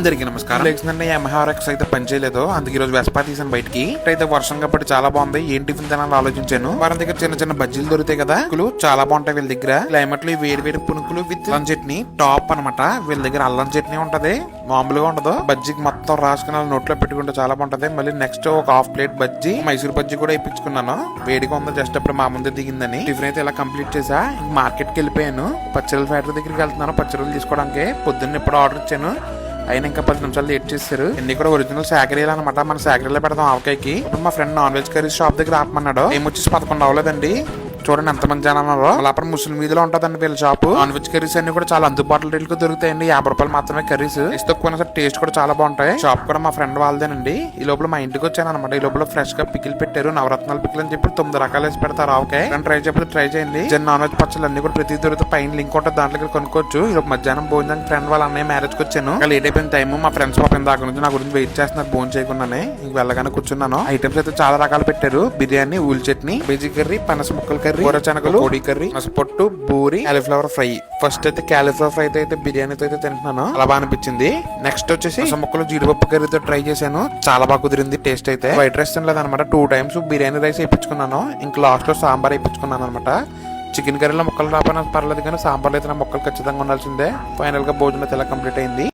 అందరికీ నమస్కారం. లేచిందంటే ఎంహార్ఎక్స్ అయితే పనిచేయలేదు, అందుకే ఈ రోజు వెస్పా తీసాను బయటికి. అయితే వర్షం కాబట్టి చాలా బాగుంది. ఏం టిఫిన్ తినాలని ఆలోచించాను. వారి దగ్గర చిన్న చిన్న బజ్జీలు దొరుకుతాయి కదా, చాలా బాగుంటాయి వీళ్ళ దగ్గర. క్లైమేట్ లో వేడి వేడి పునుకులు విత్ అల్లం చట్నీ టాప్ అనమాట. వీళ్ళ దగ్గర అల్లం చట్నీ ఉంటది, మామూలుగా ఉండదు. బజ్జీకి మొత్తం రాసుకుని నోట్లో పెట్టుకుంటే చాలా బాగుంటది. మళ్ళీ నెక్స్ట్ ఒక హాఫ్ ప్లేట్ బజ్జీ, మైసూర్ బజ్జీ కూడా ఇప్పించుకున్నాను. వేడిగా ఉంది, జస్ట్ అప్పుడు మా ముందే దిగిందని. టిఫిన్ అయితే ఇలా కంప్లీట్ చేసా. మార్కెట్ కి వెళ్ళిపోయాను. పచ్చళ్ళ ఫ్యాక్టరీ దగ్గరికి వెళ్తున్నాను పచ్చళ్ళు తీసుకోవడానికి. పొద్దున్న ఇప్పుడు ఆర్డర్ ఇచ్చాను, అయినా ఇంకా 10 నిమిషాలు లేట్ చేస్తారు. ఇన్ని కూడా ఒరిజినల్ శాకరీలు అనమాట. మన శాకరీలో పెడతాం ఆవకాయకి. ఇప్పుడు మా friend non veg curry shop దగ్గర ఆపమన్నాడు. ఏమొచ్చేసి 11 అవ్వలేదండి. చూడండి ఎంత మంది జనం ఉన్నారో. అలాపర ముస్లిం వీధిలో ఉంటదండి వీళ్ళ షాప్. నాన్ వెజ్ కర్రీస్ అన్ని కూడా చాలా అందుబాటులో రేట్లకు దొరుకుతాయండి. 50 రూపాయలు మాత్రమే కర్రీస్. తక్కువ సరే టేస్ట్ కూడా చాలా బాగుంటాయి. షాప్ కూడా మా ఫ్రెండ్ వాళ్ళదేనండి. ఈ లోపల మా ఇంటికి వచ్చాను అనమాట. ఈ లోపల ఫ్రెష్ గా పికిల్ పెట్టారు, నవరత్నాలు పికిల్ అని చెప్పి 9 రకాలు వేసి పెడతారు ఆవకాయ. ట్రై చేయకపోతే ట్రై చేయండి. నాన్ వెజ్ పచ్చళ్ళు అన్ని కూడా ప్రతి దొరికితే పైన లింక్ ఉంటుంది, దాంట్లో కొనుక్కోవచ్చు. ఈ లోపు మధ్యాహ్నం భోజనానికి ఫ్రెండ్ వాళ్ళ అన్నయ్య మ్యారేజ్ కి వచ్చాను. లేట్ అయిపోయిన టైం. మా ఫ్రెండ్స్ పాపం దాకా నుంచి నా గురించి వెయిట్ చేస్తున్నారు భోజనం చేయకుండానే. ఇంక వెళ్ళగానే కూర్చున్నాను. ఐటమ్స్ అయితే చాలా రకాలు పెట్టారు. Biryani, wool chutney, veg curry, పనస ముక్కల కర్రీ, కూర శనగలు, కర్రీ, మసపొట్టు, బూరి, కాలీఫ్లవర్ ఫ్రై. ఫస్ట్ అయితే కాలీఫ్లవర్ ఫ్రై అయితే బిర్యానీతో అయితే తింటున్నాను, అలా బాగా అనిపించింది. నెక్స్ట్ వచ్చేసి ముక్కలు జీడిపప్పు కర్రీతో ట్రై చేశాను, చాలా బాగా కుదిరింది టేస్ట్ అయితే. వైట్ రైస్ తినలేదు అనమాట. 2 times బిర్యానీ రైస్ వేయించుకున్నాను. ఇంకా లాస్ట్ లో సాంబార్ వేయించుకున్నాను అనమాట. చికెన్ కర్రీలో ముక్కలు రాకపోయినా పర్లేదు, కానీ సాంబార్లో అయితే నా ముక్కలు ఖచ్చితంగా ఉండాల్సిందే. ఫైనల్ గా భోజనం అయితే ఇలా కంప్లీట్ అయింది.